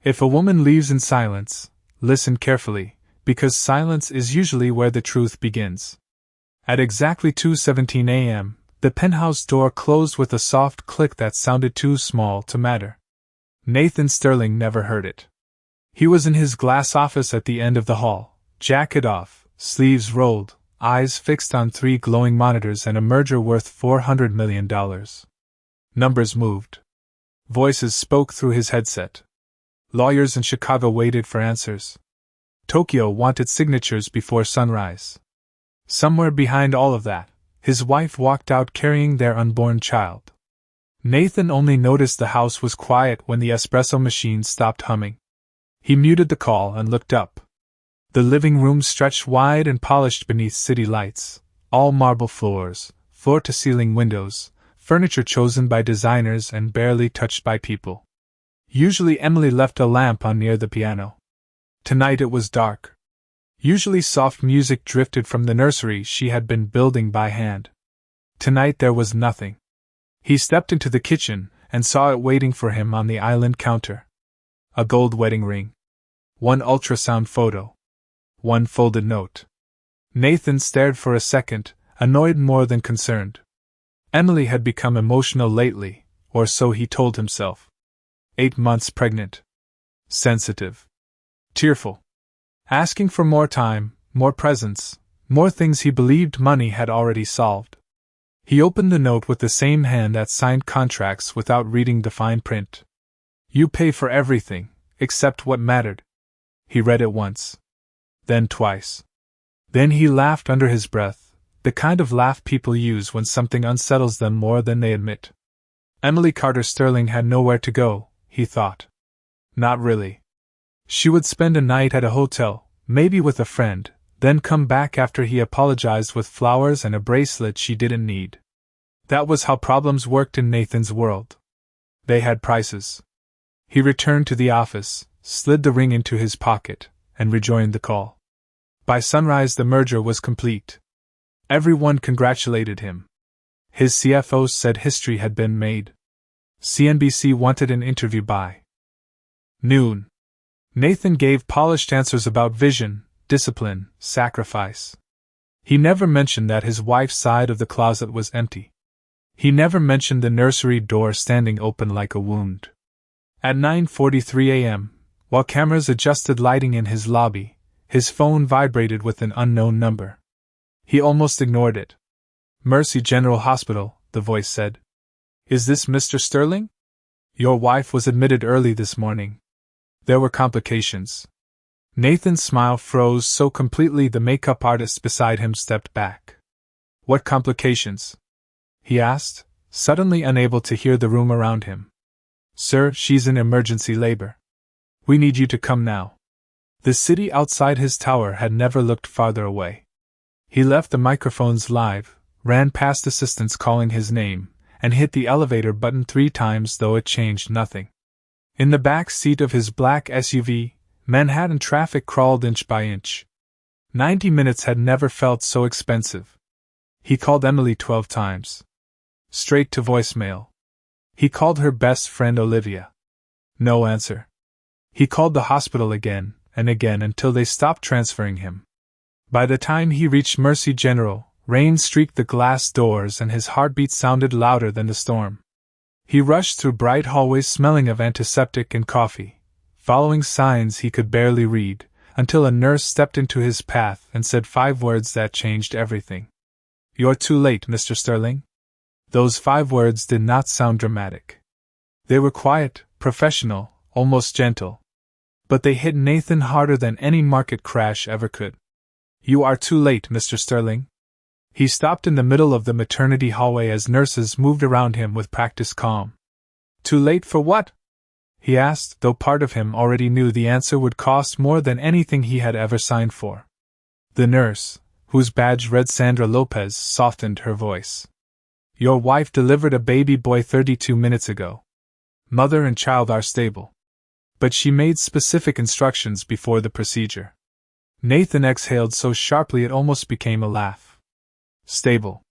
If a woman leaves in silence, listen carefully, because silence is usually where the truth begins. At exactly 2:17 a.m., the penthouse door closed with a soft click that sounded too small to matter. Nathan Sterling never heard it. He was in his glass office at the end of the hall, jacket off, sleeves rolled, eyes fixed on 3 glowing monitors and a merger worth $400 million. Numbers moved. Voices spoke through his headset. Lawyers in Chicago waited for answers. Tokyo wanted signatures before sunrise. Somewhere behind all of that, his wife walked out carrying their unborn child. Nathan only noticed the house was quiet when the espresso machine stopped humming. He muted the call and looked up. The living room stretched wide and polished beneath city lights, all marble floors, floor-to-ceiling windows, furniture chosen by designers and barely touched by people. Usually Emily left a lamp on near the piano. Tonight it was dark. Usually soft music drifted from the nursery she had been building by hand. Tonight there was nothing. He stepped into the kitchen and saw it waiting for him on the island counter. A gold wedding ring. 1 ultrasound photo. 1 folded note. Nathan stared for a second, annoyed more than concerned. Emily had become emotional lately, or so he told himself. 8 months pregnant. Sensitive. Tearful. Asking for more time, more presence, more things he believed money had already solved. He opened the note with the same hand that signed contracts without reading the fine print. You pay for everything, except what mattered. He read it once. Then twice. Then he laughed under his breath, the kind of laugh people use when something unsettles them more than they admit. Emily Carter Sterling had nowhere to go, he thought. Not really. She would spend a night at a hotel, maybe with a friend, then come back after he apologized with flowers and a bracelet she didn't need. That was how problems worked in Nathan's world. They had prices. He returned to the office, slid the ring into his pocket, and rejoined the call. By sunrise the merger was complete. Everyone congratulated him. His CFO said history had been made. CNBC wanted an interview by noon. Nathan gave polished answers about vision, discipline, sacrifice. He never mentioned that his wife's side of the closet was empty. He never mentioned the nursery door standing open like a wound. At 9:43 a.m., while cameras adjusted lighting in his lobby, his phone vibrated with an unknown number. He almost ignored it. Mercy General Hospital, the voice said. Is this Mr. Sterling? Your wife was admitted early this morning. There were complications. Nathan's smile froze so completely the makeup artist beside him stepped back. What complications? He asked, suddenly unable to hear the room around him. Sir, she's in emergency labor. We need you to come now. The city outside his tower had never looked farther away. He left the microphones live, ran past assistants calling his name, and hit the elevator button 3 times though it changed nothing. In the back seat of his black SUV, Manhattan traffic crawled inch by inch. 90 minutes had never felt so expensive. He called Emily 12 times. Straight to voicemail. He called her best friend Olivia. No answer. He called the hospital again and again until they stopped transferring him. By the time he reached Mercy General, rain streaked the glass doors and his heartbeat sounded louder than the storm. He rushed through bright hallways smelling of antiseptic and coffee, following signs he could barely read, until a nurse stepped into his path and said 5 words that changed everything. You're too late, Mr. Sterling. Those 5 words did not sound dramatic. They were quiet, professional, almost gentle. But they hit Nathan harder than any market crash ever could. You are too late, Mr. Sterling. He stopped in the middle of the maternity hallway as nurses moved around him with practiced calm. Too late for what? He asked, though part of him already knew the answer would cost more than anything he had ever signed for. The nurse, whose badge read Sandra Lopez, softened her voice. Your wife delivered a baby boy 32 minutes ago. Mother and child are stable. But she made specific instructions before the procedure. Nathan exhaled so sharply it almost became a laugh. Stable.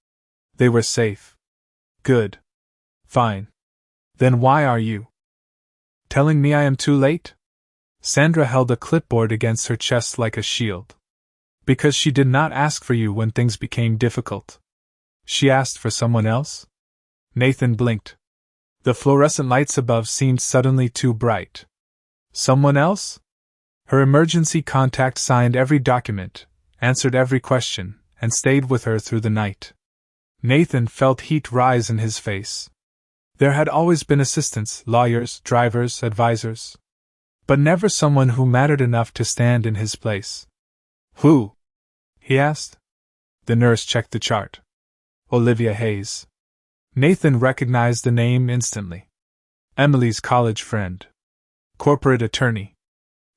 They were safe. Good. Fine. Then why are you telling me I am too late? Sandra held a clipboard against her chest like a shield. Because she did not ask for you when things became difficult. She asked for someone else? Nathan blinked. The fluorescent lights above seemed suddenly too bright. Someone else? Her emergency contact signed every document, answered every question, and stayed with her through the night. Nathan felt heat rise in his face. There had always been assistants, lawyers, drivers, advisors. But never someone who mattered enough to stand in his place. Who? He asked. The nurse checked the chart. Olivia Hayes. Nathan recognized the name instantly. Emily's college friend. Corporate attorney.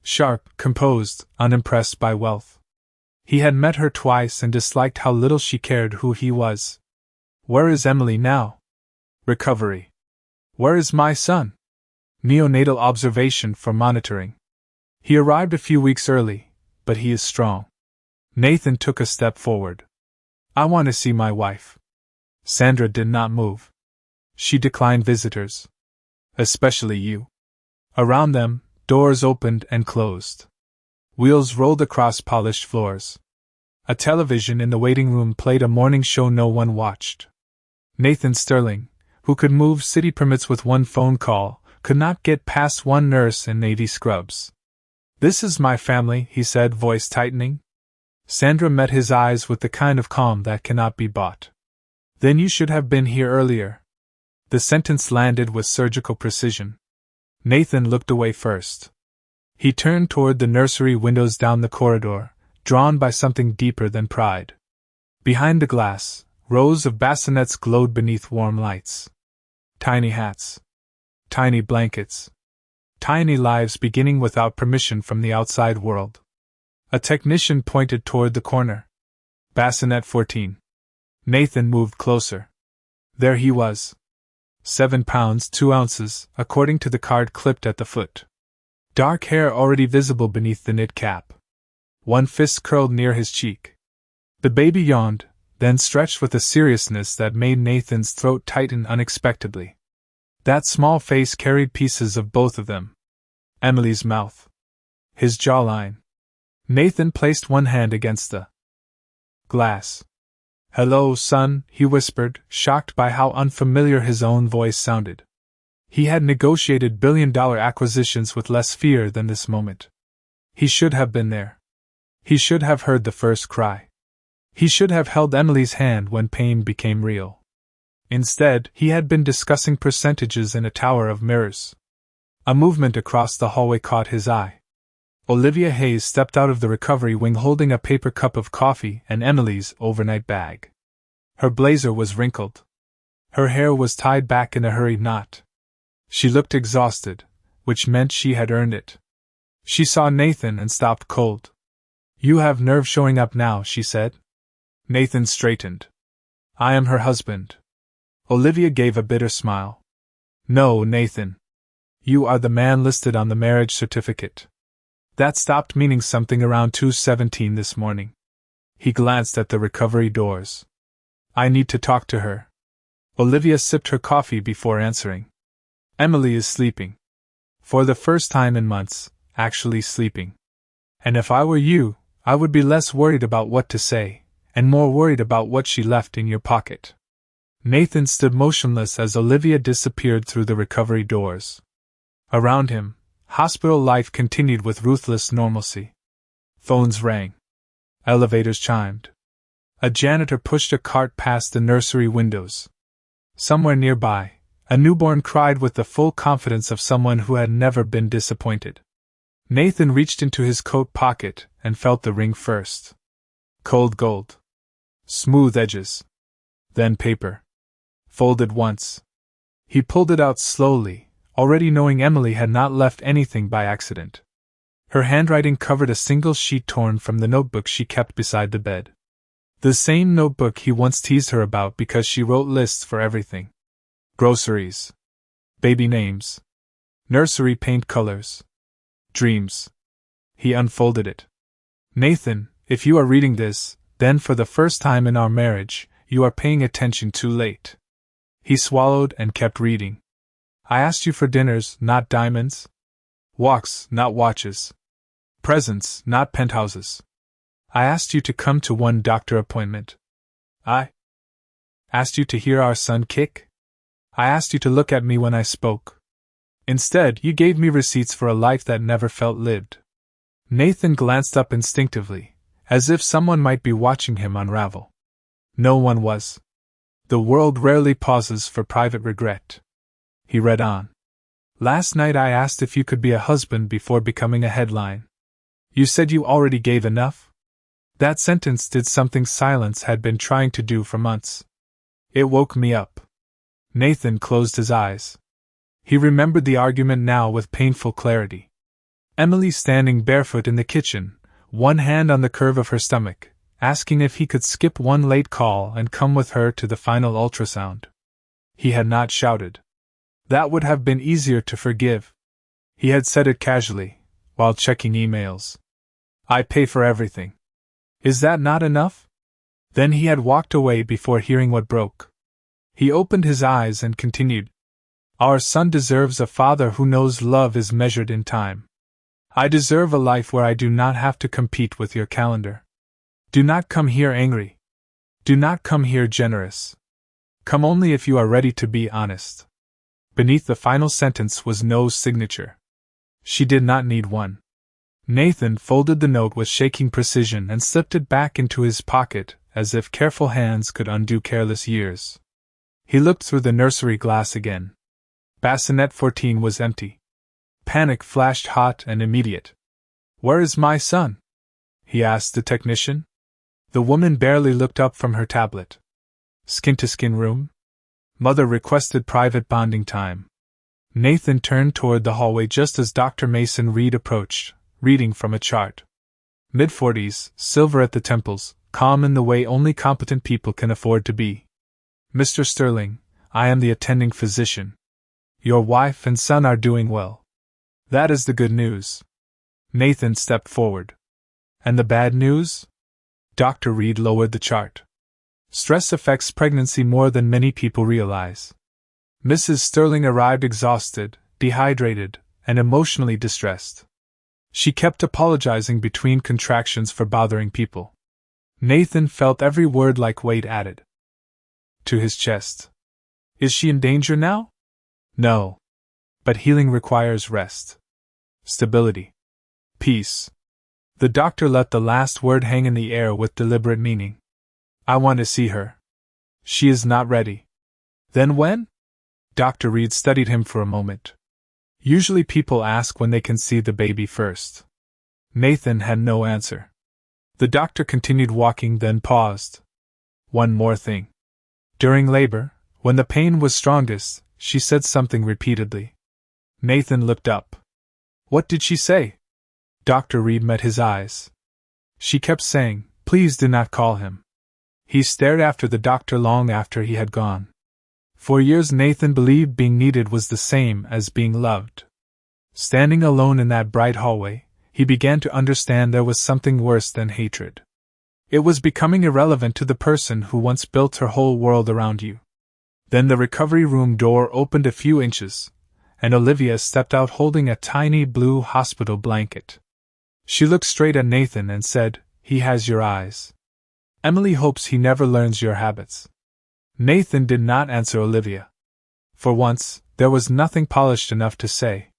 Sharp, composed, unimpressed by wealth. He had met her twice and disliked how little she cared who he was. Where is Emily now? Recovery. Where is my son? Neonatal observation for monitoring. He arrived a few weeks early, but he is strong. Nathan took a step forward. I want to see my wife. Sandra did not move. She declined visitors. Especially you. Around them, doors opened and closed. Wheels rolled across polished floors. A television in the waiting room played a morning show no one watched. Nathan Sterling, who could move city permits with one phone call, could not get past one nurse in navy scrubs. This is my family, he said, voice tightening. Sandra met his eyes with the kind of calm that cannot be bought. Then you should have been here earlier. The sentence landed with surgical precision. Nathan looked away first. He turned toward the nursery windows down the corridor, drawn by something deeper than pride. Behind the glass, rows of bassinets glowed beneath warm lights. Tiny hats. Tiny blankets. Tiny lives beginning without permission from the outside world. A technician pointed toward the corner. Bassinet 14. Nathan moved closer. There he was. 7 pounds 2 ounces, according to the card clipped at the foot. Dark hair already visible beneath the knit cap. One fist curled near his cheek. The baby yawned, then stretched with a seriousness that made Nathan's throat tighten unexpectedly. That small face carried pieces of both of them. Emily's mouth. His jawline. Nathan placed one hand against the glass. Hello, son, he whispered, shocked by how unfamiliar his own voice sounded. He had negotiated billion-dollar acquisitions with less fear than this moment. He should have been there. He should have heard the first cry. He should have held Emily's hand when pain became real. Instead, he had been discussing percentages in a tower of mirrors. A movement across the hallway caught his eye. Olivia Hayes stepped out of the recovery wing holding a paper cup of coffee and Emily's overnight bag. Her blazer was wrinkled. Her hair was tied back in a hurried knot. She looked exhausted, which meant she had earned it. She saw Nathan and stopped cold. You have nerve showing up now, she said. Nathan straightened. I am her husband. Olivia gave a bitter smile. No, Nathan. You are the man listed on the marriage certificate. That stopped meaning something around 2:17 this morning. He glanced at the recovery doors. I need to talk to her. Olivia sipped her coffee before answering. Emily is sleeping. For the first time in months, actually sleeping. And if I were you, I would be less worried about what to say, and more worried about what she left in your pocket. Nathan stood motionless as Olivia disappeared through the recovery doors. Around him, hospital life continued with ruthless normalcy. Phones rang. Elevators chimed. A janitor pushed a cart past the nursery windows. Somewhere nearby, a newborn cried with the full confidence of someone who had never been disappointed. Nathan reached into his coat pocket and felt the ring first. Cold gold. Smooth edges. Then paper. Folded once. He pulled it out slowly, already knowing Emily had not left anything by accident. Her handwriting covered a single sheet torn from the notebook she kept beside the bed. The same notebook he once teased her about because she wrote lists for everything. Groceries. Baby names. Nursery paint colors. Dreams. He unfolded it. Nathan, if you are reading this, then for the first time in our marriage, you are paying attention too late. He swallowed and kept reading. I asked you for dinners, not diamonds. Walks, not watches. Presents, not penthouses. I asked you to come to one doctor appointment. I asked you to hear our son kick. I asked you to look at me when I spoke. Instead, you gave me receipts for a life that never felt lived. Nathan glanced up instinctively, as if someone might be watching him unravel. No one was. The world rarely pauses for private regret. He read on. Last night I asked if you could be a husband before becoming a headline. You said you already gave enough? That sentence did something silence had been trying to do for months. It woke me up. Nathan closed his eyes. He remembered the argument now with painful clarity. Emily standing barefoot in the kitchen, one hand on the curve of her stomach, asking if he could skip one late call and come with her to the final ultrasound. He had not shouted. That would have been easier to forgive. He had said it casually, while checking emails. I pay for everything. Is that not enough? Then he had walked away before hearing what broke. He opened his eyes and continued. Our son deserves a father who knows love is measured in time. I deserve a life where I do not have to compete with your calendar. Do not come here angry. Do not come here generous. Come only if you are ready to be honest. Beneath the final sentence was no signature. She did not need one. Nathan folded the note with shaking precision and slipped it back into his pocket, as if careful hands could undo careless years. He looked through the nursery glass again. Bassinet 14 was empty. Panic flashed hot and immediate. Where is my son? He asked the technician. The woman barely looked up from her tablet. Skin-to-skin room? Mother requested private bonding time. Nathan turned toward the hallway just as Dr. Mason Reed approached, reading from a chart. Mid-40s, silver at the temples, calm in the way only competent people can afford to be. Mr. Sterling, I am the attending physician. Your wife and son are doing well. That is the good news. Nathan stepped forward. And the bad news? Dr. Reed lowered the chart. Stress affects pregnancy more than many people realize. Mrs. Sterling arrived exhausted, dehydrated, and emotionally distressed. She kept apologizing between contractions for bothering people. Nathan felt every word like weight added to his chest. Is she in danger now? No. But healing requires rest. Stability. Peace. The doctor let the last word hang in the air with deliberate meaning. I want to see her. She is not ready. Then when? Dr. Reed studied him for a moment. Usually people ask when they can see the baby first. Nathan had no answer. The doctor continued walking, then paused. One more thing. During labor, when the pain was strongest, she said something repeatedly. Nathan looked up. What did she say? Dr. Reed met his eyes. She kept saying, please do not call him. He stared after the doctor long after he had gone. For years Nathan believed being needed was the same as being loved. Standing alone in that bright hallway, he began to understand there was something worse than hatred. It was becoming irrelevant to the person who once built her whole world around you. Then the recovery room door opened a few inches, and Olivia stepped out holding a tiny blue hospital blanket. She looked straight at Nathan and said, He has your eyes. Emily hopes he never learns your habits. Nathan did not answer Olivia. For once, there was nothing polished enough to say.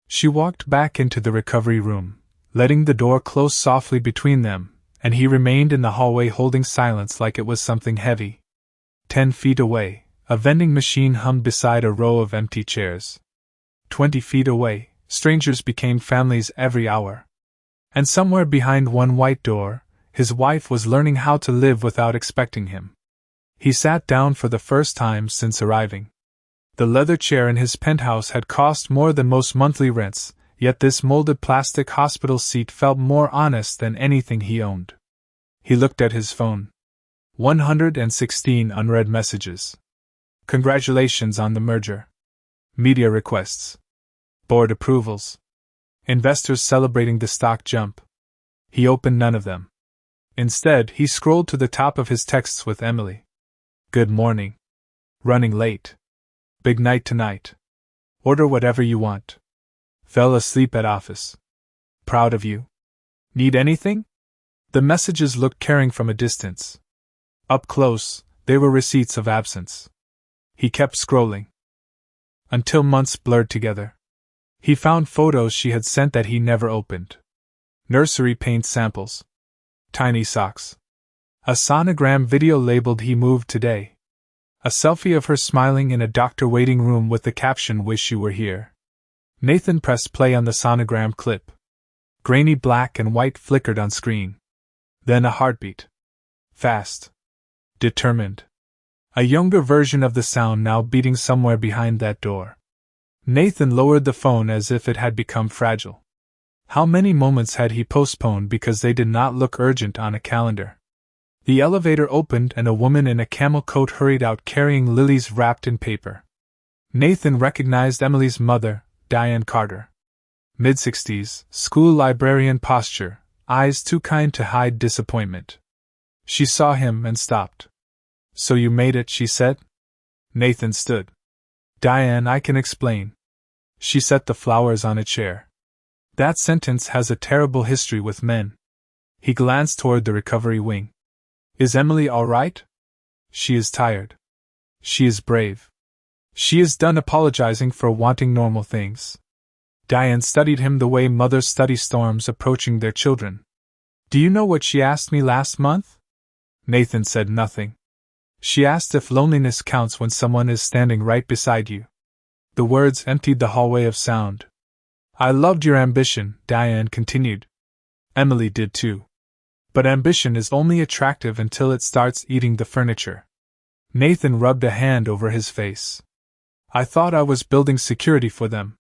She walked back into the recovery room, letting the door close softly between them, and he remained in the hallway holding silence like it was something heavy. 10 feet away, a vending machine hummed beside a row of empty chairs. 20 feet away, strangers became families every hour. And somewhere behind one white door, his wife was learning how to live without expecting him. He sat down for the first time since arriving. The leather chair in his penthouse had cost more than most monthly rents, yet this molded plastic hospital seat felt more honest than anything he owned. He looked at his phone. 116 unread messages. Congratulations on the merger. Media requests. Board approvals. Investors celebrating the stock jump. He opened none of them. Instead, he scrolled to the top of his texts with Emily. Good morning. Running late. Big night tonight. Order whatever you want. Fell asleep at office. Proud of you. Need anything? The messages looked caring from a distance. Up close, they were receipts of absence. He kept scrolling. Until months blurred together. He found photos she had sent that he never opened. Nursery paint samples. Tiny socks. A sonogram video labeled "He moved today." A selfie of her smiling in a doctor waiting room with the caption "Wish you were here." Nathan pressed play on the sonogram clip. Grainy black and white flickered on screen. Then a heartbeat. Fast. Determined. A younger version of the sound now beating somewhere behind that door. Nathan lowered the phone as if it had become fragile. How many moments had he postponed because they did not look urgent on a calendar? The elevator opened and a woman in a camel coat hurried out carrying lilies wrapped in paper. Nathan recognized Emily's mother, Diane Carter. Mid-60s, school librarian posture, eyes too kind to hide disappointment. She saw him and stopped. "So you made it," she said. Nathan stood. "Diane, I can explain." She set the flowers on a chair. "That sentence has a terrible history with men." He glanced toward the recovery wing. "Is Emily all right?" "She is tired. She is brave. She is done apologizing for wanting normal things." Diane studied him the way mothers study storms approaching their children. "Do you know what she asked me last month?" Nathan said nothing. "She asked if loneliness counts when someone is standing right beside you." The words emptied the hallway of sound. "I loved your ambition," Diane continued. "Emily did too. But ambition is only attractive until it starts eating the furniture." Nathan rubbed a hand over his face. "I thought I was building security for them."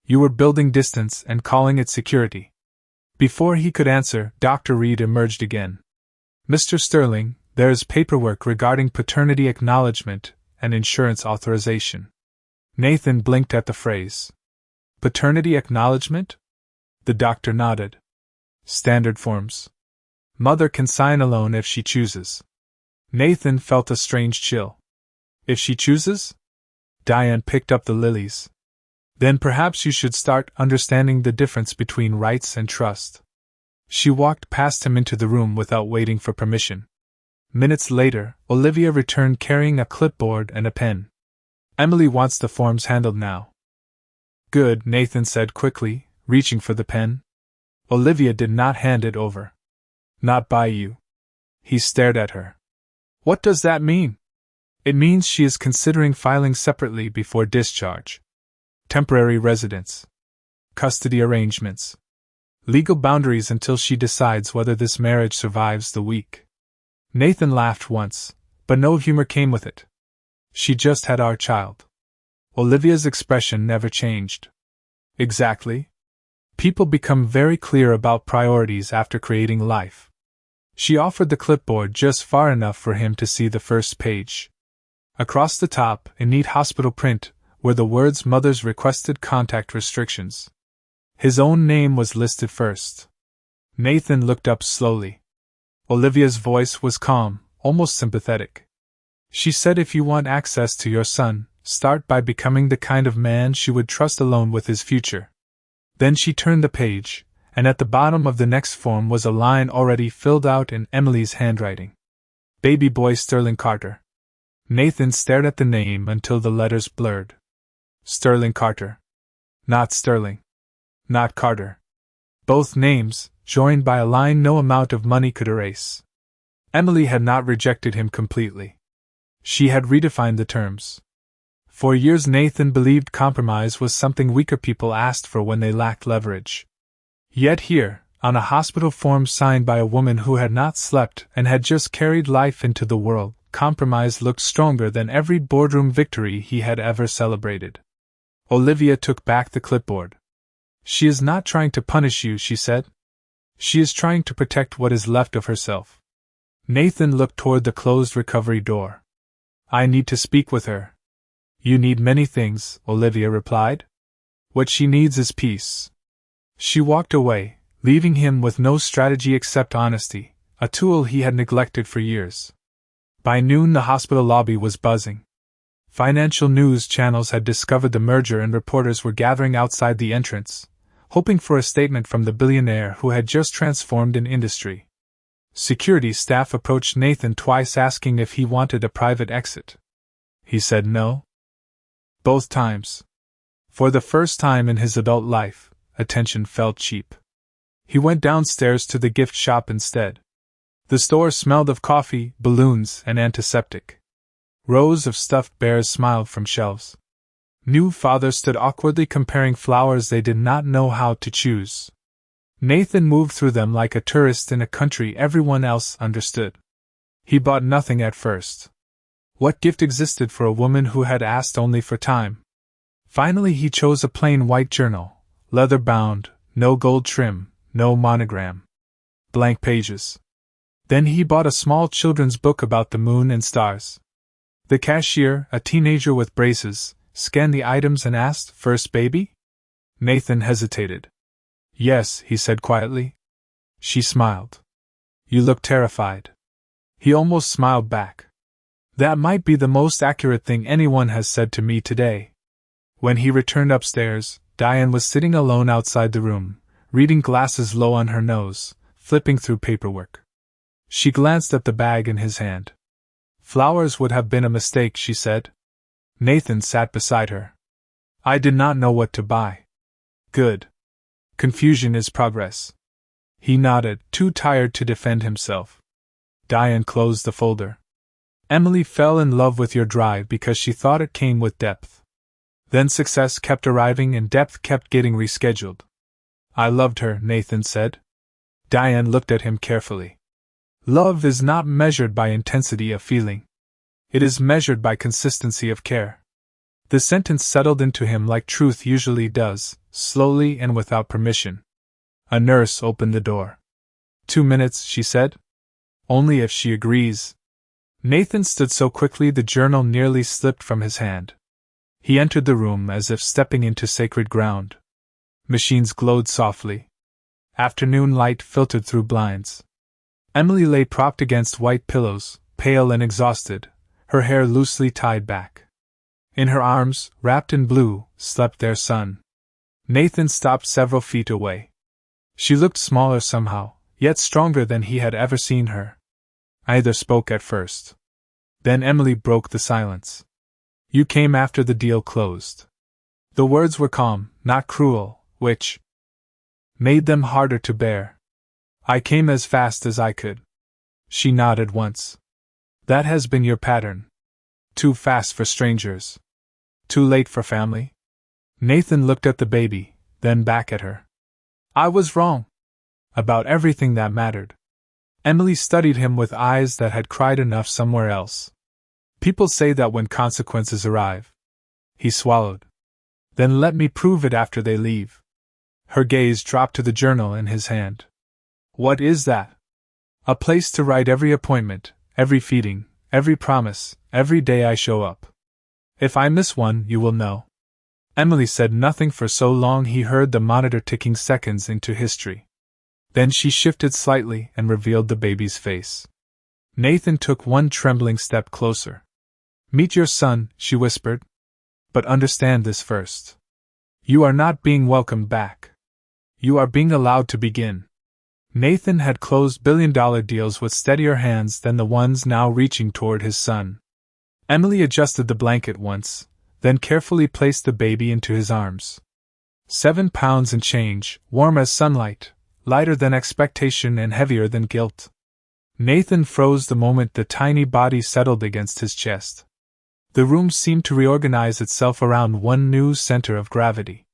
"You were building distance and calling it security." Before he could answer, Dr. Reed emerged again. "Mr. Sterling, there is paperwork regarding paternity acknowledgement and insurance authorization." Nathan blinked at the phrase. "Paternity acknowledgement?" The doctor nodded. "Standard forms. Mother can sign alone if she chooses." Nathan felt a strange chill. "If she chooses?" Diane picked up the lilies. "Then perhaps you should start understanding the difference between rights and trust." She walked past him into the room without waiting for permission. Minutes later, Olivia returned carrying a clipboard and a pen. "Emily wants the forms handled now." "Good," Nathan said quickly, reaching for the pen. Olivia did not hand it over. "Not by you." He stared at her. "What does that mean?" "It means she is considering filing separately before discharge. Temporary residence. Custody arrangements. Legal boundaries until she decides whether this marriage survives the week." Nathan laughed once, but no humor came with it. "She just had our child." Olivia's expression never changed. "Exactly. People become very clear about priorities after creating life." She offered the clipboard just far enough for him to see the first page. Across the top, in neat hospital print, were the words "Mother's requested contact restrictions." His own name was listed first. Nathan looked up slowly. Olivia's voice was calm, almost sympathetic. She said if you want access to your son, start by becoming the kind of man she would trust alone with his future. Then she turned the page, and at the bottom of the next form was a line already filled out in Emily's handwriting. "Baby boy Sterling Carter." Nathan stared at the name until the letters blurred. Sterling Carter. Not Sterling. Not Carter. Both names, joined by a line no amount of money could erase. Emily had not rejected him completely. She had redefined the terms. For years Nathan believed compromise was something weaker people asked for when they lacked leverage. Yet here, on a hospital form signed by a woman who had not slept and had just carried life into the world, compromise looked stronger than every boardroom victory he had ever celebrated. Olivia took back the clipboard. "She is not trying to punish you," she said. "She is trying to protect what is left of herself." Nathan looked toward the closed recovery door. "I need to speak with her." "You need many things," Olivia replied. "What she needs is peace." She walked away, leaving him with no strategy except honesty, a tool he had neglected for years. By noon the hospital lobby was buzzing. Financial news channels had discovered the merger and reporters were gathering outside the entrance, hoping for a statement from the billionaire who had just transformed an industry. Security staff approached Nathan twice asking if he wanted a private exit. He said no. Both times. For the first time in his adult life, attention felt cheap. He went downstairs to the gift shop instead. The store smelled of coffee, balloons, and antiseptic. Rows of stuffed bears smiled from shelves. New fathers stood awkwardly comparing flowers they did not know how to choose. Nathan moved through them like a tourist in a country everyone else understood. He bought nothing at first. What gift existed for a woman who had asked only for time? Finally he chose a plain white journal, leather-bound, no gold trim, no monogram. Blank pages. Then he bought a small children's book about the moon and stars. The cashier, a teenager with braces, scanned the items and asked, "First baby?" Nathan hesitated. "Yes," he said quietly. She smiled. "You look terrified." He almost smiled back. That might be the most accurate thing anyone has said to me today. When he returned upstairs, Diane was sitting alone outside the room, reading, glasses low on her nose, flipping through paperwork. She glanced at the bag in his hand. "Flowers would have been a mistake," she said. Nathan sat beside her. "I did not know what to buy." "Good. Confusion is progress." He nodded, too tired to defend himself. Diane closed the folder. "Emily fell in love with your drive because she thought it came with depth. Then success kept arriving and depth kept getting rescheduled." "I loved her," Nathan said. Diane looked at him carefully. "Love is not measured by intensity of feeling. It is measured by consistency of care." The sentence settled into him like truth usually does, slowly and without permission. A nurse opened the door. 2 minutes, she said. "Only if she agrees." Nathan stood so quickly the journal nearly slipped from his hand. He entered the room as if stepping into sacred ground. Machines glowed softly. Afternoon light filtered through blinds. Emily lay propped against white pillows, pale and exhausted, her hair loosely tied back. In her arms, wrapped in blue, slept their son. Nathan stopped several feet away. She looked smaller somehow, yet stronger than he had ever seen her. Neither spoke at first. Then Emily broke the silence. "You came after the deal closed." The words were calm, not cruel, which made them harder to bear. "I came as fast as I could." She nodded once. "That has been your pattern. Too fast for strangers. Too late for family." Nathan looked at the baby, then back at her. "I was wrong. About everything that mattered." Emily studied him with eyes that had cried enough somewhere else. "People say that when consequences arrive." He swallowed. "Then let me prove it after they leave." Her gaze dropped to the journal in his hand. "What is that?" "A place to write every appointment, every feeding, every promise, every day I show up. If I miss one, you will know." Emily said nothing for so long he heard the monitor ticking seconds into history. Then she shifted slightly and revealed the baby's face. Nathan took one trembling step closer. "Meet your son," she whispered. "But understand this first. You are not being welcomed back. You are being allowed to begin." Nathan had closed billion-dollar deals with steadier hands than the ones now reaching toward his son. Emily adjusted the blanket once, then carefully placed the baby into his arms. 7 pounds and change, warm as sunlight, lighter than expectation and heavier than guilt. Nathan froze the moment the tiny body settled against his chest. The room seemed to reorganize itself around one new center of gravity.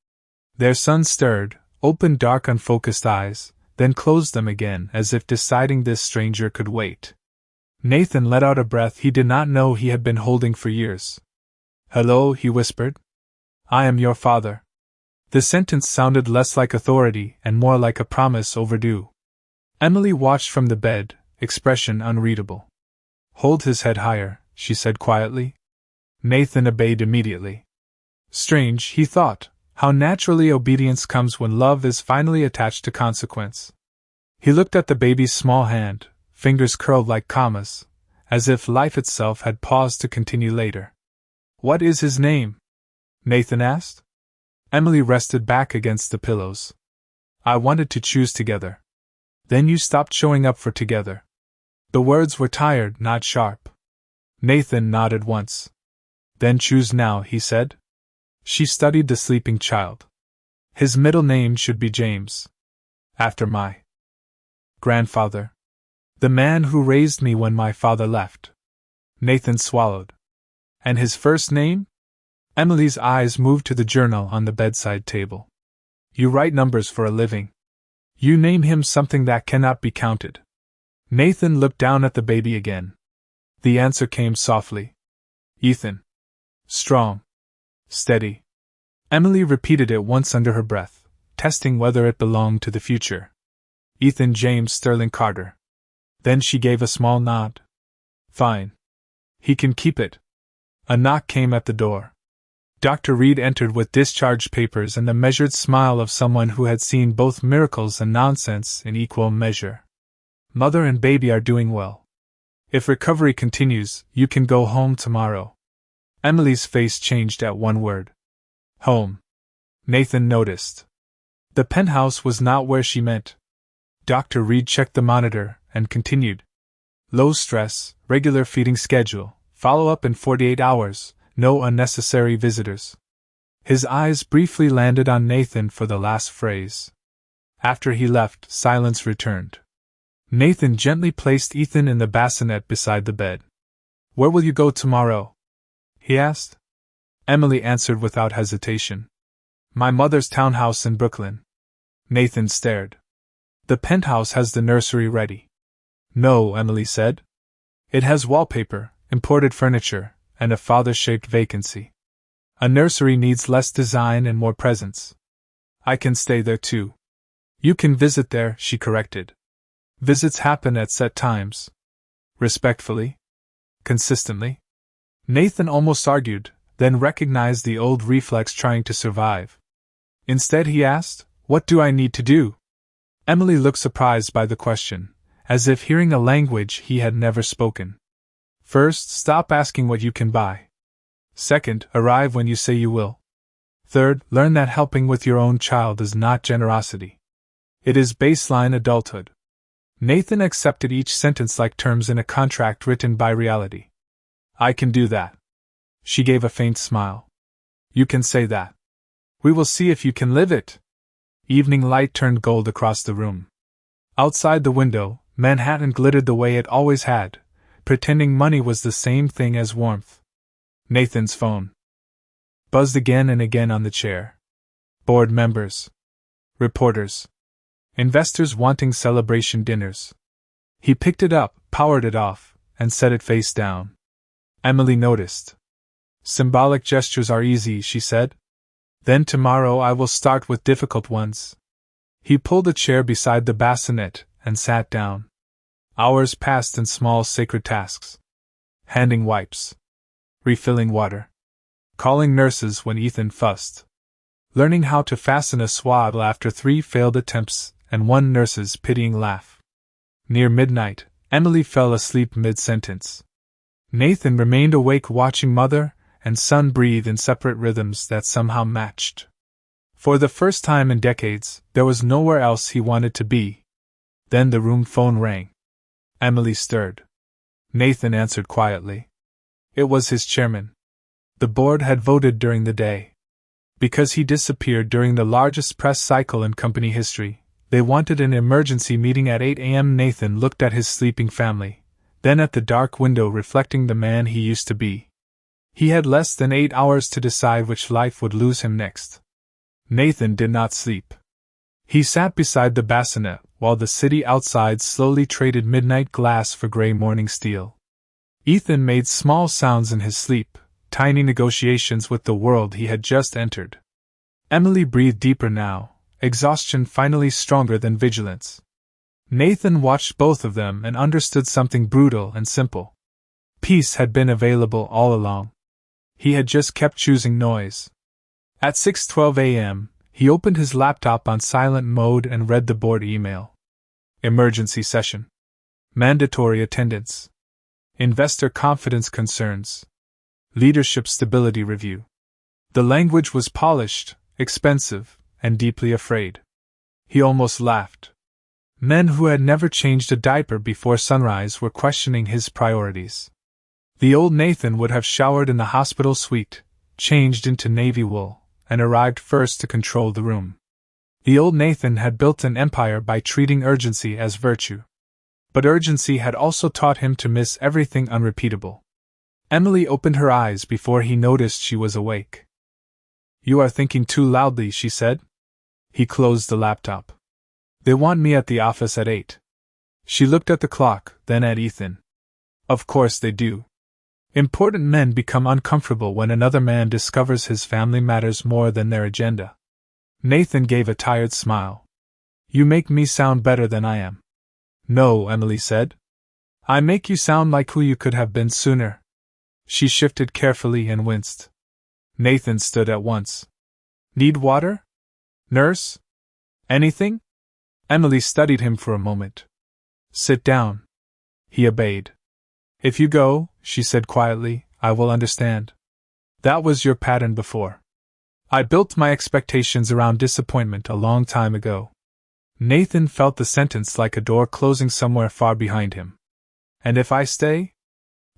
Their son stirred, opened dark unfocused eyes, then closed them again as if deciding this stranger could wait. Nathan let out a breath he did not know he had been holding for years. "Hello," he whispered. "I am your father." The sentence sounded less like authority and more like a promise overdue. Emily watched from the bed, expression unreadable. "Hold his head higher," she said quietly. Nathan obeyed immediately. Strange, he thought, how naturally obedience comes when love is finally attached to consequence. He looked at the baby's small hand, fingers curled like commas, as if life itself had paused to continue later. What is his name? Nathan asked. Emily rested back against the pillows. I wanted to choose together. Then you stopped showing up for together. The words were tired, not sharp. Nathan nodded once. Then choose now, he said. She studied the sleeping child. His middle name should be James. After my grandfather. The man who raised me when my father left. Nathan swallowed. And his first name? Emily's eyes moved to the journal on the bedside table. You write numbers for a living. You name him something that cannot be counted. Nathan looked down at the baby again. The answer came softly. Ethan. Strong. Steady. Emily repeated it once under her breath, testing whether it belonged to the future. Ethan James Sterling Carter. Then she gave a small nod. Fine. He can keep it. A knock came at the door. Dr. Reed entered with discharge papers and the measured smile of someone who had seen both miracles and nonsense in equal measure. Mother and baby are doing well. If recovery continues, you can go home tomorrow. Emily's face changed at one word. Home. Nathan noticed. The penthouse was not where she meant. Dr. Reed checked the monitor and continued. Low stress, regular feeding schedule, follow-up in 48 hours, no unnecessary visitors. His eyes briefly landed on Nathan for the last phrase. After he left, silence returned. Nathan gently placed Ethan in the bassinet beside the bed. Where will you go tomorrow? He asked. Emily answered without hesitation. My mother's townhouse in Brooklyn. Nathan stared. The penthouse has the nursery ready. No, Emily said. It has wallpaper, imported furniture, and a father-shaped vacancy. A nursery needs less design and more presence. I can stay there too. You can visit there, she corrected. Visits happen at set times. Respectfully? Consistently? Nathan almost argued, then recognized the old reflex trying to survive. Instead he asked, What do I need to do? Emily looked surprised by the question, as if hearing a language he had never spoken. First, stop asking what you can buy. Second, arrive when you say you will. Third, learn that helping with your own child is not generosity. It is baseline adulthood. Nathan accepted each sentence like terms in a contract written by reality. I can do that. She gave a faint smile. You can say that. We will see if you can live it. Evening light turned gold across the room. Outside the window, Manhattan glittered the way it always had, pretending money was the same thing as warmth. Nathan's phone buzzed again and again on the chair. Board members. Reporters. Investors wanting celebration dinners. He picked it up, powered it off, and set it face down. Emily noticed. Symbolic gestures are easy, she said. Then tomorrow I will start with difficult ones. He pulled a chair beside the bassinet and sat down. Hours passed in small sacred tasks. Handing wipes. Refilling water. Calling nurses when Ethan fussed. Learning how to fasten a swaddle after 3 failed attempts and 1 nurse's pitying laugh. Near midnight, Emily fell asleep mid-sentence. Nathan remained awake watching mother and son breathe in separate rhythms that somehow matched. For the first time in decades, there was nowhere else he wanted to be. Then the room phone rang. Emily stirred. Nathan answered quietly. It was his chairman. The board had voted during the day. Because he disappeared during the largest press cycle in company history, they wanted an emergency meeting at 8 a.m. Nathan looked at his sleeping family, then at the dark window reflecting the man he used to be. He had less than 8 hours to decide which life would lose him next. Nathan did not sleep. He sat beside the bassinet while the city outside slowly traded midnight glass for gray morning steel. Ethan made small sounds in his sleep, tiny negotiations with the world he had just entered. Emily breathed deeper now, exhaustion finally stronger than vigilance. Nathan watched both of them and understood something brutal and simple. Peace had been available all along. He had just kept choosing noise. At 6:12 a.m., he opened his laptop on silent mode and read the board email. Emergency session. Mandatory attendance. Investor confidence concerns. Leadership Stability Review. The language was polished, expensive, and deeply afraid. He almost laughed. Men who had never changed a diaper before sunrise were questioning his priorities. The old Nathan would have showered in the hospital suite, changed into navy wool, and arrived first to control the room. The old Nathan had built an empire by treating urgency as virtue. But urgency had also taught him to miss everything unrepeatable. Emily opened her eyes before he noticed she was awake. "You are thinking too loudly," she said. He closed the laptop. "They want me at the office at 8. She looked at the clock, then at Ethan. "Of course they do. Important men become uncomfortable when another man discovers his family matters more than their agenda." Nathan gave a tired smile. "You make me sound better than I am." "No," Emily said. "I make you sound like who you could have been sooner." She shifted carefully and winced. Nathan stood at once. "Need water? Nurse? Anything?" Emily studied him for a moment. "Sit down." He obeyed. "If you go," she said quietly, "I will understand. That was your pattern before. I built my expectations around disappointment a long time ago." Nathan felt the sentence like a door closing somewhere far behind him. "And if I stay?"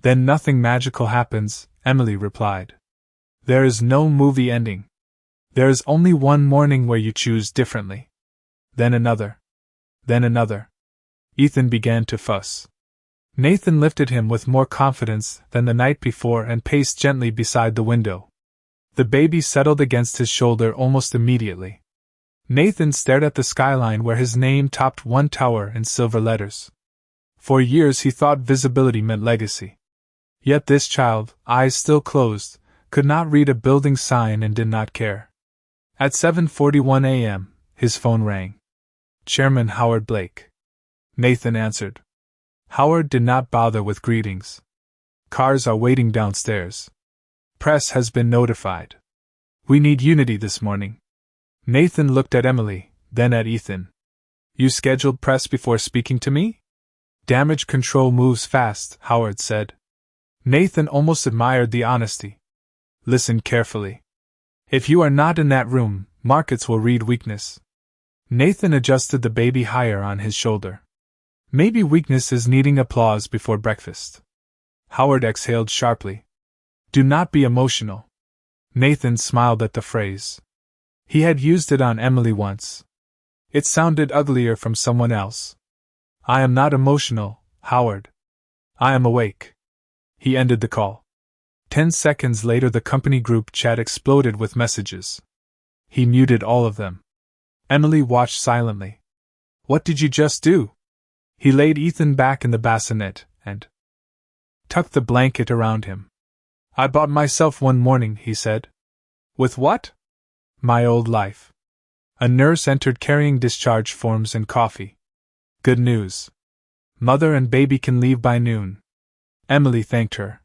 "Then nothing magical happens," Emily replied. "There is no movie ending. There is only one morning where you choose differently. Then another. Then another." Ethan began to fuss. Nathan lifted him with more confidence than the night before and paced gently beside the window. The baby settled against his shoulder almost immediately. Nathan stared at the skyline where his name topped one tower in silver letters. For years he thought visibility meant legacy. Yet this child, eyes still closed, could not read a building sign and did not care. At 7:41 a.m., his phone rang. "Chairman Howard Blake." Nathan answered. Howard did not bother with greetings. "Cars are waiting downstairs. Press has been notified. We need unity this morning." Nathan looked at Emily, then at Ethan. "You scheduled press before speaking to me?" "Damage control moves fast," Howard said. Nathan almost admired the honesty. "Listen carefully. If you are not in that room, markets will read weakness." Nathan adjusted the baby higher on his shoulder. "Maybe weakness is needing applause before breakfast." Howard exhaled sharply. "Do not be emotional." Nathan smiled at the phrase. He had used it on Emily once. It sounded uglier from someone else. "I am not emotional, Howard. I am awake." He ended the call. 10 seconds later the company group chat exploded with messages. He muted all of them. Emily watched silently. "What did you just do?" He laid Ethan back in the bassinet and tucked the blanket around him. "I bought myself one morning," he said. "With what?" "My old life." A nurse entered carrying discharge forms and coffee. "Good news. Mother and baby can leave by noon." Emily thanked her.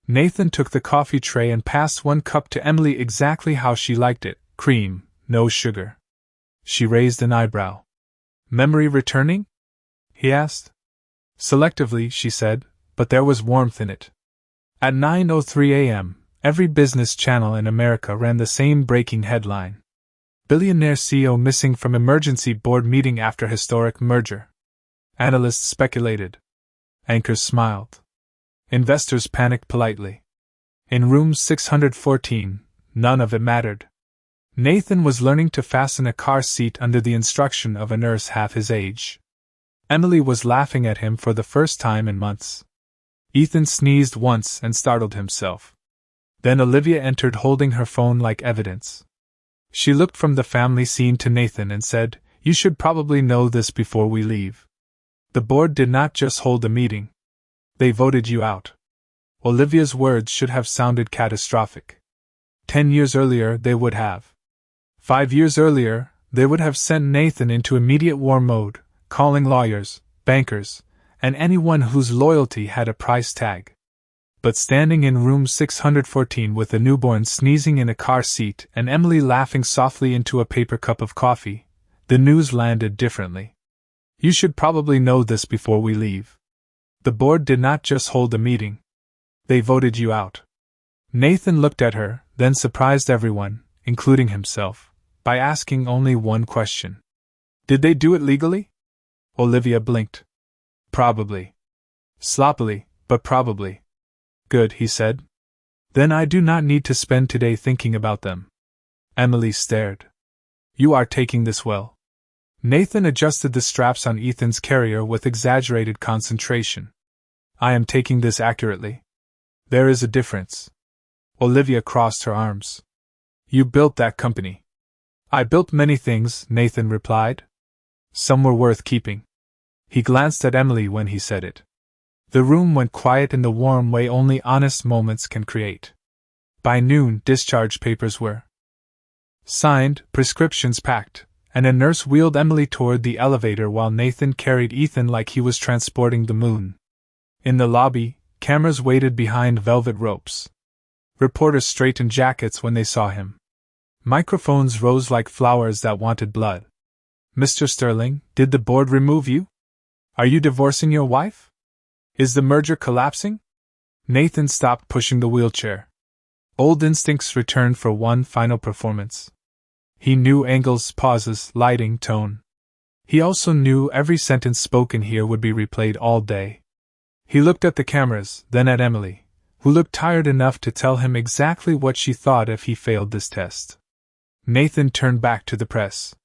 Nathan took the coffee tray and passed one cup to Emily exactly how she liked it, cream, no sugar. She raised an eyebrow. "Memory returning?" he asked. "Selectively," she said, "but there was warmth in it." At 9:03 a.m., every business channel in America ran the same breaking headline. Billionaire CEO missing from emergency board meeting after historic merger. Analysts speculated. Anchors smiled. Investors panicked politely. In room 614, none of it mattered. Nathan was learning to fasten a car seat under the instruction of a nurse half his age. Emily was laughing at him for the first time in months. Ethan sneezed once and startled himself. Then Olivia entered holding her phone like evidence. She looked from the family scene to Nathan and said, "You should probably know this before we leave. The board did not just hold a meeting. They voted you out." Olivia's words should have sounded catastrophic. 10 years earlier they would have. 5 years earlier, they would have sent Nathan into immediate war mode, calling lawyers, bankers, and anyone whose loyalty had a price tag. But standing in room 614 with a newborn sneezing in a car seat and Emily laughing softly into a paper cup of coffee, the news landed differently. "You should probably know this before we leave. The board did not just hold a meeting. They voted you out." Nathan looked at her, then surprised everyone, including himself, by asking only one question. Did they do it legally? Olivia blinked. Probably. Sloppily, but probably. Good, he said. Then I do not need to spend today thinking about them. Emily stared. You are taking this well. Nathan adjusted the straps on Ethan's carrier with exaggerated concentration. I am taking this accurately. There is a difference. Olivia crossed her arms. You built that company. I built many things, Nathan replied. Some were worth keeping. He glanced at Emily when he said it. The room went quiet in the warm way only honest moments can create. By noon, discharge papers were signed, prescriptions packed, and a nurse wheeled Emily toward the elevator while Nathan carried Ethan like he was transporting the moon. In the lobby, cameras waited behind velvet ropes. Reporters straightened jackets when they saw him. Microphones rose like flowers that wanted blood. Mr. Sterling, did the board remove you? Are you divorcing your wife? Is the merger collapsing? Nathan stopped pushing the wheelchair. Old instincts returned for one final performance. He knew angles, pauses, lighting, tone. He also knew every sentence spoken here would be replayed all day. He looked at the cameras, then at Emily, who looked tired enough to tell him exactly what she thought if he failed this test. Nathan turned back to the press.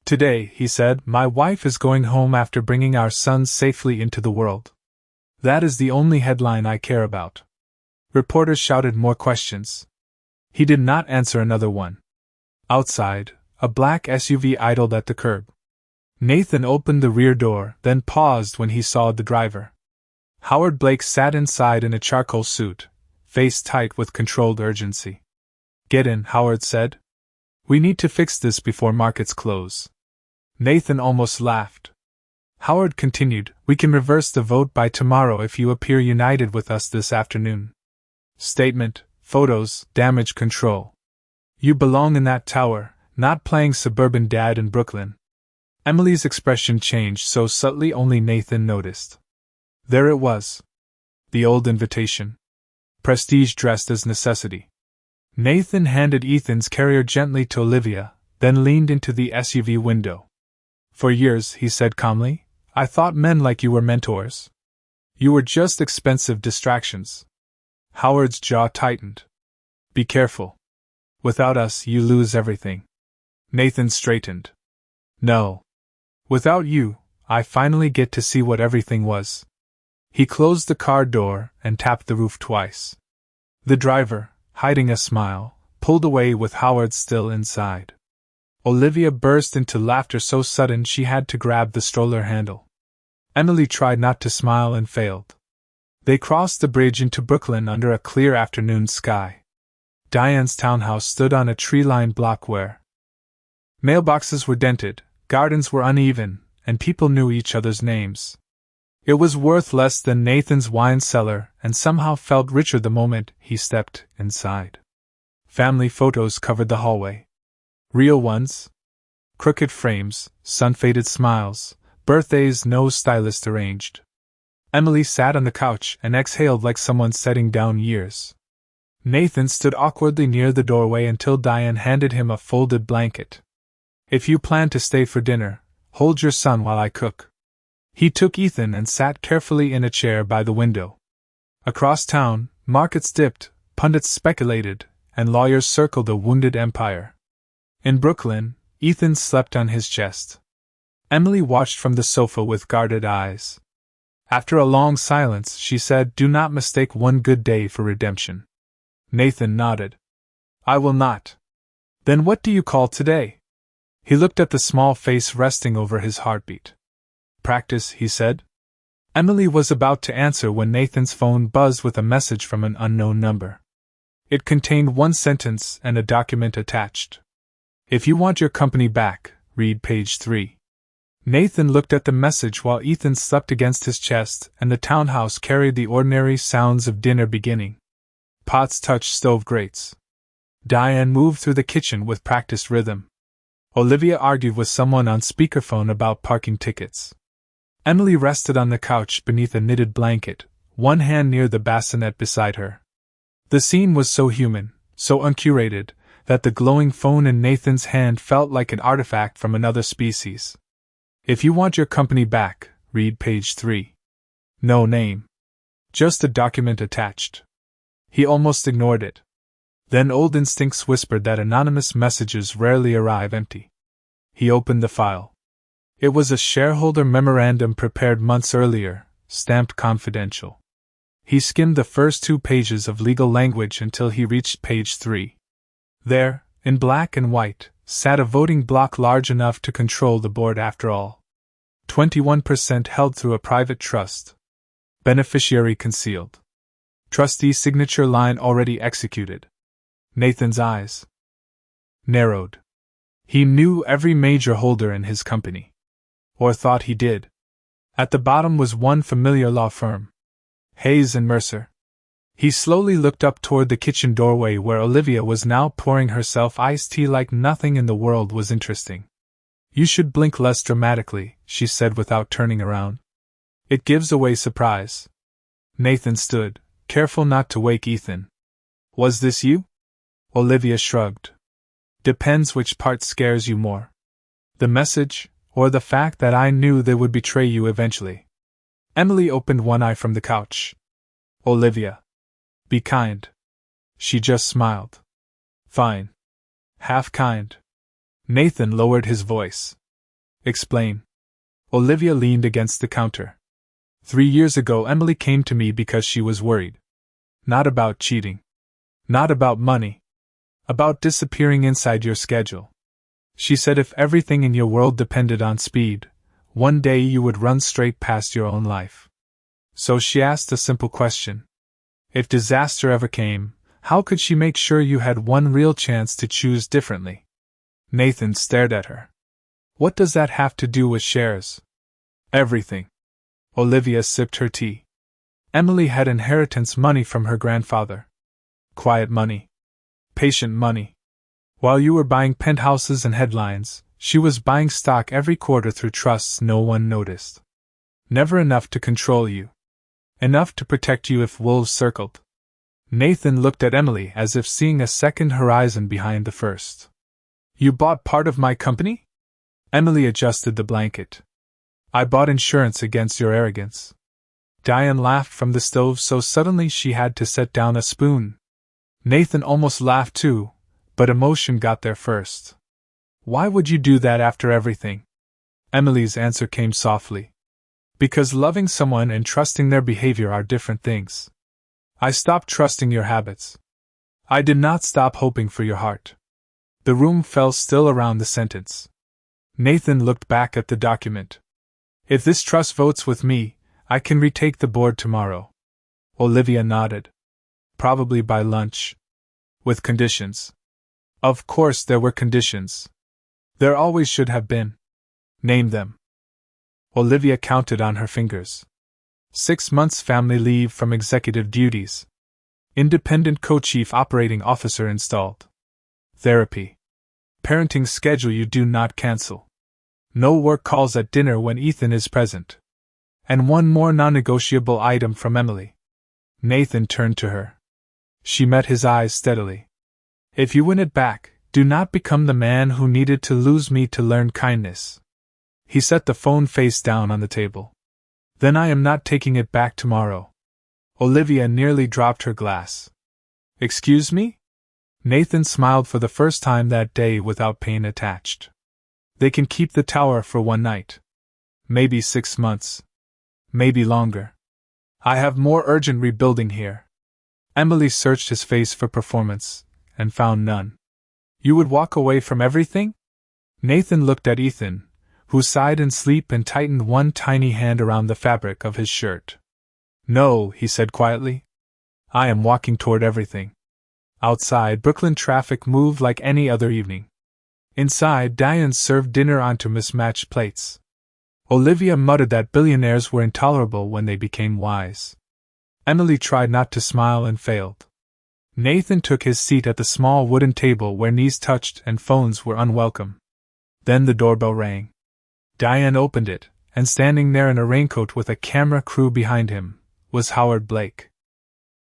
Today, he said, my wife is going home after bringing our son safely into the world. That is the only headline I care about. Reporters shouted more questions. He did not answer another one. Outside, a black SUV idled at the curb. Nathan opened the rear door, then paused when he saw the driver. Howard Blake sat inside in a charcoal suit, face tight with controlled urgency. Get in, Howard said. We need to fix this before markets close. Nathan almost laughed. Howard continued, we can reverse the vote by tomorrow if you appear united with us this afternoon. Statement, photos, damage control. You belong in that tower, not playing suburban dad in Brooklyn. Emily's expression changed so subtly only Nathan noticed. There it was. The old invitation. Prestige dressed as necessity. Nathan handed Ethan's carrier gently to Olivia, then leaned into the SUV window. For years, he said calmly, I thought men like you were mentors. You were just expensive distractions. Howard's jaw tightened. Be careful. Without us, you lose everything. Nathan straightened. No. Without you, I finally get to see what everything was. He closed the car door and tapped the roof twice. The driver, hiding a smile, pulled away with Howard still inside. Olivia burst into laughter so sudden she had to grab the stroller handle. Emily tried not to smile and failed. They crossed the bridge into Brooklyn under a clear afternoon sky. Diane's townhouse stood on a tree-lined block where mailboxes were dented, gardens were uneven, and people knew each other's names. It was worth less than Nathan's wine cellar and somehow felt richer the moment he stepped inside. Family photos covered the hallway. Real ones. Crooked frames, sun-faded smiles, birthdays no stylist arranged. Emily sat on the couch and exhaled like someone setting down years. Nathan stood awkwardly near the doorway until Diane handed him a folded blanket. If you plan to stay for dinner, hold your son while I cook. He took Ethan and sat carefully in a chair by the window. Across town, markets dipped, pundits speculated, and lawyers circled a wounded empire. In Brooklyn, Ethan slept on his chest. Emily watched from the sofa with guarded eyes. After a long silence, she said, Do not mistake one good day for redemption. Nathan nodded. I will not. Then what do you call today? He looked at the small face resting over his heartbeat. Practice, he said. Emily was about to answer when Nathan's phone buzzed with a message from an unknown number. It contained one sentence and a document attached. If you want your company back, read page 3. Nathan looked at the message while Ethan slept against his chest and the townhouse carried the ordinary sounds of dinner beginning. Pots touched stove grates. Diane moved through the kitchen with practiced rhythm. Olivia argued with someone on speakerphone about parking tickets. Emily rested on the couch beneath a knitted blanket, one hand near the bassinet beside her. The scene was so human, so uncurated, that the glowing phone in Nathan's hand felt like an artifact from another species. If you want your company back, read page 3. No name. Just a document attached. He almost ignored it. Then old instincts whispered that anonymous messages rarely arrive empty. He opened the file. It was a shareholder memorandum prepared months earlier, stamped confidential. He skimmed the first 2 pages of legal language until he reached page 3. There, in black and white, sat a voting block large enough to control the board after all. 21% held through a private trust. Beneficiary concealed. Trustee signature line already executed. Nathan's eyes narrowed. He knew every major holder in his company. Or thought he did. At the bottom was one familiar law firm. Hayes and Mercer. He slowly looked up toward the kitchen doorway where Olivia was now pouring herself iced tea like nothing in the world was interesting. You should blink less dramatically, she said without turning around. It gives away surprise. Nathan stood, careful not to wake Ethan. Was this you? Olivia shrugged. Depends which part scares you more. The message, or the fact that I knew they would betray you eventually. Emily opened one eye from the couch. Olivia. Be kind. She just smiled. Fine. Half kind. Nathan lowered his voice. Explain. Olivia leaned against the counter. 3 years ago Emily came to me because she was worried. Not about cheating. Not about money. About disappearing inside your schedule. She said if everything in your world depended on speed, one day you would run straight past your own life. So she asked a simple question. If disaster ever came, how could she make sure you had one real chance to choose differently? Nathan stared at her. What does that have to do with shares? Everything. Olivia sipped her tea. Emily had inheritance money from her grandfather. Quiet money. Patient money. While you were buying penthouses and headlines, she was buying stock every quarter through trusts no one noticed. Never enough to control you. Enough to protect you if wolves circled. Nathan looked at Emily as if seeing a second horizon behind the first. You bought part of my company? Emily adjusted the blanket. I bought insurance against your arrogance. Diane laughed from the stove so suddenly she had to set down a spoon. Nathan almost laughed too, but emotion got there first. Why would you do that after everything? Emily's answer came softly. Because loving someone and trusting their behavior are different things. I stopped trusting your habits. I did not stop hoping for your heart. The room fell still around the sentence. Nathan looked back at the document. If this trust votes with me, I can retake the board tomorrow. Olivia nodded. Probably by lunch. With conditions. Of course there were conditions. There always should have been. Name them. Olivia counted on her fingers. 6 months family leave from executive duties. Independent co-chief operating officer installed. Therapy. Parenting schedule you do not cancel. No work calls at dinner when Ethan is present. And one more non-negotiable item from Emily. Nathan turned to her. She met his eyes steadily. If you win it back, do not become the man who needed to lose me to learn kindness. He set the phone face down on the table. Then I am not taking it back tomorrow. Olivia nearly dropped her glass. Excuse me? Nathan smiled for the first time that day without pain attached. They can keep the tower for one night. Maybe 6 months. Maybe longer. I have more urgent rebuilding here. Emily searched his face for performance, and found none. You would walk away from everything? Nathan looked at Ethan, who sighed in sleep and tightened one tiny hand around the fabric of his shirt. No, he said quietly. I am walking toward everything. Outside, Brooklyn traffic moved like any other evening. Inside, Diane served dinner onto mismatched plates. Olivia muttered that billionaires were intolerable when they became wise. Emily tried not to smile and failed. Nathan took his seat at the small wooden table where knees touched and phones were unwelcome. Then the doorbell rang. Diane opened it, and standing there in a raincoat with a camera crew behind him, was Howard Blake.